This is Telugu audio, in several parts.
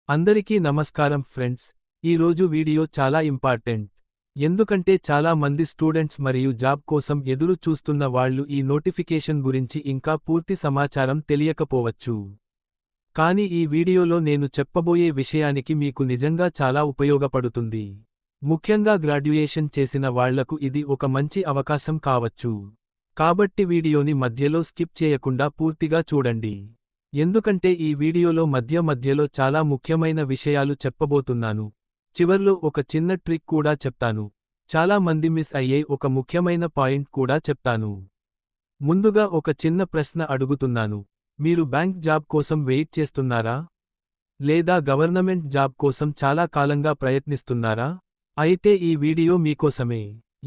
అందరికీ నమస్కారం ఫ్రెండ్స్. ఈరోజు వీడియో చాలా ఇంపార్టెంట్. ఎందుకంటే చాలా మంది స్టూడెంట్స్ మరియు జాబ్ కోసం ఎదురు చూస్తున్న వాళ్ళు ఈ నోటిఫికేషన్ గురించి ఇంకా పూర్తి సమాచారం తెలియకపోవచ్చు. కానీ ఈ వీడియోలో నేను చెప్పబోయే విషయానికి మీకు నిజంగా చాలా ఉపయోగపడుతుంది. ముఖ్యంగా గ్రాడ్యుయేషన్ చేసిన వాళ్లకు ఇది ఒక మంచి అవకాశం కావచ్చు. కాబట్టి వీడియోని మధ్యలో స్కిప్ చేయకుండా పూర్తిగా చూడండి. ఎందుకంటే ఈ వీడియోలో మధ్యలో చాలా ముఖ్యమైన విషయాలు చెప్పబోతున్నాను. చివర్లో ఒక చిన్న ట్రిక్ కూడా చెప్తాను. చాలా మంది మిస్ అయ్యే ఒక ముఖ్యమైన పాయింట్ కూడా చెప్తాను. ముందుగా ఒక చిన్న ప్రశ్న అడుగుతున్నాను. మీరు బ్యాంక్ జాబ్ కోసం వెయిట్ చేస్తున్నారా? లేదా గవర్నమెంట్ జాబ్ కోసం చాలా కాలంగా ప్రయత్నిస్తున్నారా? అయితే ఈ వీడియో మీకోసమే.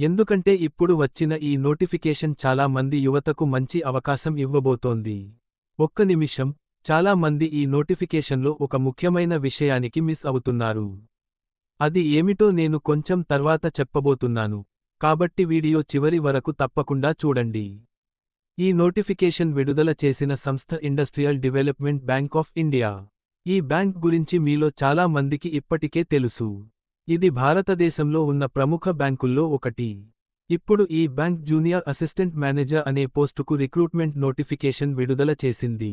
ఎందుకంటే ఇప్పుడు వచ్చిన ఈ నోటిఫికేషన్ చాలా మంది యువతకు మంచి అవకాశం ఇవ్వబోతోంది. ఒక్క నిమిషం, చాలా మంది ఈ నోటిఫికేషన్లో ఒక ముఖ్యమైన విషయానికి మిస్ అవుతున్నారు. అది ఏమిటో నేను కొంచెం తర్వాత చెప్పబోతున్నాను. కాబట్టి వీడియో చివరి వరకు తప్పకుండా చూడండి. ఈ నోటిఫికేషన్ విడుదల చేసిన సంస్థ industrial development bank of India. ఈ బ్యాంక్ గురించి మీలో చాలా మందికి ఇప్పటికే తెలుసు. ఇది భారతదేశంలో ఉన్న ప్రముఖ బ్యాంకుల్లో ఒకటి. ఇప్పుడు ఈ బ్యాంక్ జూనియర్ అసిస్టెంట్ మేనేజర్ అనే పోస్టుకు రిక్రూట్మెంట్ నోటిఫికేషన్ విడుదల చేసింది.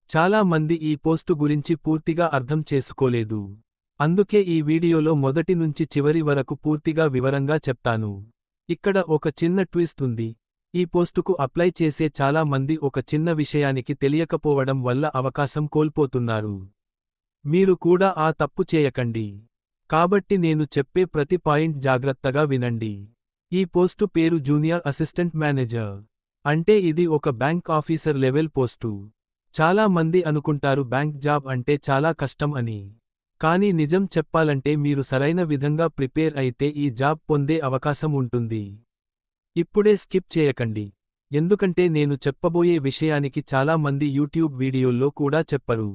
చాలా మంది ఈ పోస్టు గురించి పూర్తిగా అర్థం చేసుకోలేదు. అందుకే ఈ వీడియోలో మొదటి నుంచి చివరి వరకు పూర్తిగా వివరంగా చెప్తాను. ఇక్కడ ఒక చిన్న ట్విస్ట్ ఉంది. ఈ పోస్టుకు అప్లై చేసే చాలా మంది ఒక చిన్న విషయానికి తెలియకపోవడం వల్ల అవకాశం కోల్పోతున్నారు. మీరు కూడా ఆ తప్పు చేయకండి. కాబట్టి నేను చెప్పే ప్రతి పాయింట్ జాగ్రత్తగా వినండి. ఈ పోస్టు పేరు జూనియర్ అసిస్టెంట్ మేనేజర్. అంటే ఇది ఒక బ్యాంక్ ఆఫీసర్ లెవెల్ పోస్టు. చాలా మంది అనుకుంటారు బ్యాంక్ జాబ్ అంటే చాలా కష్టం అని. కానీ నిజం చెప్పాలంటే మీరు సరైన విధంగా ప్రిపేర్ అయితే ఈ జాబ్ పొందే అవకాశం ఉంటుంది. ఇప్పుడే స్కిప్ చేయకండి. ఎందుకంటే నేను చెప్పబోయే విషయానికి చాలా మంది యూట్యూబ్ వీడియోల్లో కూడా చెప్పరు.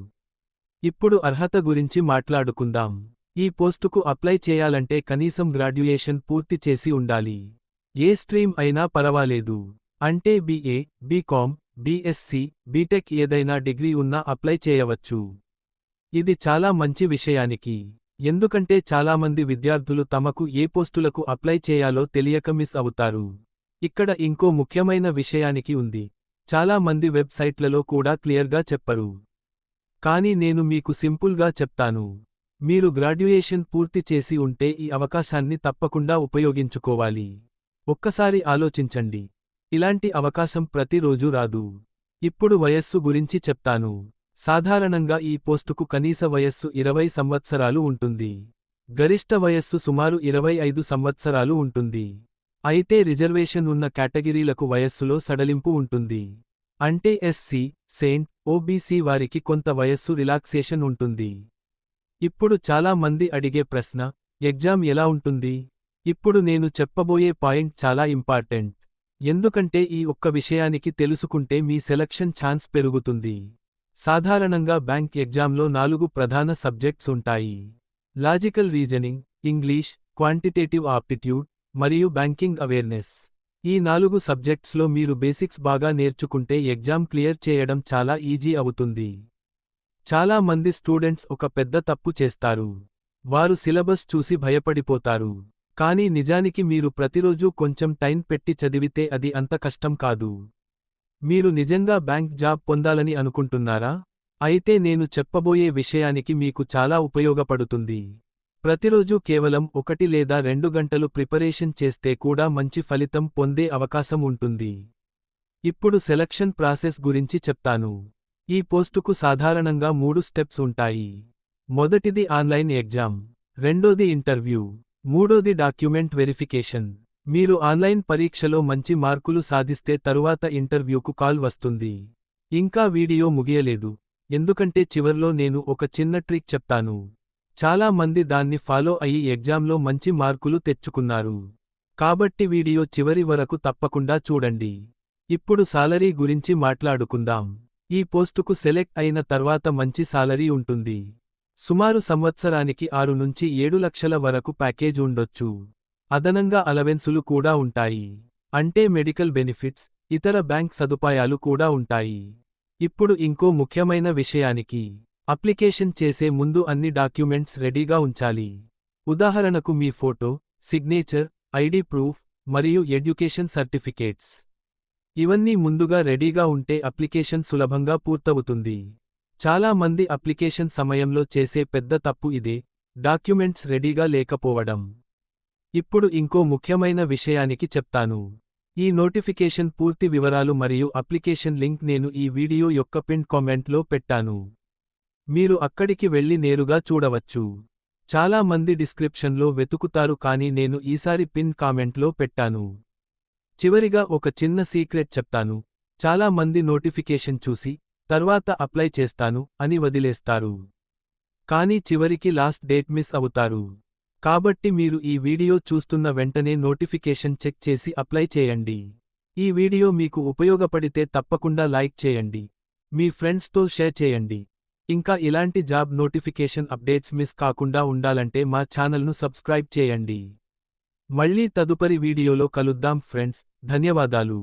ఇప్పుడు అర్హత గురించి మాట్లాడుకుందాం. ఈ పోస్టుకు అప్లై చేయాలంటే కనీసం గ్రాడ్యుయేషన్ పూర్తి చేసి ఉండాలి. ఏ స్ట్రీమ్ అయినా పరవాలేదు. అంటే BA, BCom, BSc, బీటెక్ ఏదైనా డిగ్రీ ఉన్నా అప్లై చేయవచ్చు. ఇది చాలా మంచి విషయానికి. ఎందుకంటే చాలామంది విద్యార్థులు తమకు ఏ పోస్టులకు అప్లై చేయాలో తెలియక మిస్ అవుతారు. ఇక్కడ ఇంకో ముఖ్యమైన విషయానికి ఉంది. చాలా మంది వెబ్సైట్లలో కూడా క్లియర్గా చెప్పరు. కానీ నేను మీకు సింపుల్గా చెప్తాను. మీరు గ్రాడ్యుయేషన్ పూర్తి చేసి ఉంటే ఈ అవకాశాన్ని తప్పకుండా ఉపయోగించుకోవాలి. ఒక్కసారి ఆలోచించండి. ఇలాంటి అవకాశం ప్రతిరోజూ రాదు. ఇప్పుడు వయస్సు గురించి చెప్తాను. సాధారణంగా ఈ పోస్టుకు కనీస వయస్సు 20 సంవత్సరాలు ఉంటుంది. గరిష్ట వయస్సు సుమారు 25 సంవత్సరాలు ఉంటుంది. అయితే రిజర్వేషన్ ఉన్న కేటగిరీలకు వయస్సులో సడలింపు ఉంటుంది. అంటే SC, సెయింట్, OBC వారికి కొంత వయస్సు రిలాక్సేషన్ ఉంటుంది. ఇప్పుడు చాలా మంది అడిగే ప్రశ్న, ఎగ్జామ్ ఎలా ఉంటుంది? ఇప్పుడు నేను చెప్పబోయే పాయింట్ చాలా ఇంపార్టెంట్. ఎందుకంటే ఈ ఒక్క విషయానికి తెలుసుకుంటే మీ సెలక్షన్ ఛాన్స్ పెరుగుతుంది. సాధారణంగా బ్యాంక్ ఎగ్జామ్లో 4 ప్రధాన సబ్జెక్ట్స్ ఉంటాయి. Logical reasoning, English, quantitative aptitude, మరియు బ్యాంకింగ్ అవేర్నెస్. ఈ 4 సబ్జెక్ట్స్లో మీరు బేసిక్స్ బాగా నేర్చుకుంటే ఎగ్జామ్ క్లియర్ చేయడం చాలా ఈజీ అవుతుంది. చాలా మంది స్టూడెంట్స్ ఒక పెద్ద తప్పు చేస్తారు. వారు సిలబస్ చూసి భయపడిపోతారు. కానీ నిజానికి మీరు ప్రతిరోజూ కొంచెం టైం పెట్టి చదివితే అది అంత కష్టం కాదు. మీరు నిజంగా బ్యాంక్ జాబ్ పొందాలని అనుకుంటున్నారా? అయితే నేను చెప్పబోయే విషయానికి మీకు చాలా ఉపయోగపడుతుంది. ప్రతిరోజూ కేవలం 1 లేదా 2 గంటలు ప్రిపరేషన్ చేస్తే కూడా మంచి ఫలితం పొందే అవకాశం ఉంటుంది. ఇప్పుడు సెలక్షన్ ప్రాసెస్ గురించి చెప్తాను. ఈ పోస్టుకు సాధారణంగా 3 స్టెప్స్ ఉంటాయి. మొదటిది ఆన్లైన్ ఎగ్జామ్, రెండోది ఇంటర్వ్యూ, మూడోది డాక్యుమెంట్ వెరిఫికేషన్. మీరు ఆన్లైన్ పరీక్షలో మంచి మార్కులు సాధిస్తే తరువాత ఇంటర్వ్యూకు కాల్ వస్తుంది. ఇంకా వీడియో ముగియలేదు. ఎందుకంటే చివర్లో నేను ఒక చిన్న ట్రిక్ చెప్తాను. చాలా మంది దాన్ని ఫాలో అయ్యి ఎగ్జామ్లో మంచి మార్కులు తెచ్చుకున్నారు. కాబట్టి వీడియో చివరి వరకు తప్పకుండా చూడండి. ఇప్పుడు సాలరీ గురించి మాట్లాడుకుందాం. ఈ పోస్టుకు సెలెక్ట్ అయిన తర్వాత మంచి సాలరీ ఉంటుంది. సుమారు సంవత్సరానికి 6 నుంచి 7 లక్షల వరకు ప్యాకేజ్ ఉండొచ్చు. అదనంగా అలవెన్సులు కూడా ఉంటాయి. అంటే మెడికల్ బెనిఫిట్స్, ఇతర బ్యాంక్ సదుపాయాలు కూడా ఉంటాయి. ఇప్పుడు ఇంకో ముఖ్యమైన విషయానికి అప్లికేషన్ చేసే ముందు అన్ని డాక్యుమెంట్స్ రెడీగా ఉంచాలి. ఉదాహరణకు మీ ఫోటో, సిగ్నేచర్, ఐడి ప్రూఫ్, మరియు ఎడ్యుకేషన్ సర్టిఫికేట్స్. ఇవన్నీ ముందుగా రెడీగా ఉంటే అప్లికేషన్ సులభంగా పూర్తవుతుంది. చాలా మంది అప్లికేషన్ సమయంలో చేసే పెద్ద తప్పు ఇదే, డాక్యుమెంట్స్ రెడీగా లేకపోవడం. ఇప్పుడు ఇంకో ముఖ్యమైన విషయానికి చెప్తాను. ఈ నోటిఫికేషన్ పూర్తి వివరాలు మరియు అప్లికేషన్ లింక్ నేను ఈ వీడియో యొక్క పిన్ కామెంట్లో పెట్టాను. మీరు అక్కడికి వెళ్లి నేరుగా చూడవచ్చు. చాలా మంది డిస్క్రిప్షన్లో వెతుకుతారు కానీ నేను ఈసారి పిన్ కామెంట్లో పెట్టాను. చివరిగా ఒక చిన్న సీక్రెట్ చెప్తాను. చాలా మంది నోటిఫికేషన్ చూసి, తర్వాత అప్లై చేస్తాను అని వదిలేస్తారు. కానీ చివరికి లాస్ట్ డేట్ మిస్ అవుతారు. కాబట్టి మీరు ఈ వీడియో చూస్తున్న వెంటనే నోటిఫికేషన్ చెక్ చేసి అప్లై చేయండి. ఈ వీడియో మీకు ఉపయోగపడితే తప్పకుండా లైక్ చేయండి. మీ ఫ్రెండ్స్తో షేర్ చేయండి. ఇంకా ఇలాంటి జాబ్ నోటిఫికేషన్ అప్డేట్స్ మిస్ కాకుండా ఉండాలంటే మా ఛానల్ను సబ్స్క్రైబ్ చేయండి. మళ్ళీ తదుపరి వీడియోలో కలుద్దాం ఫ్రెండ్స్, ధన్యవాదాలు.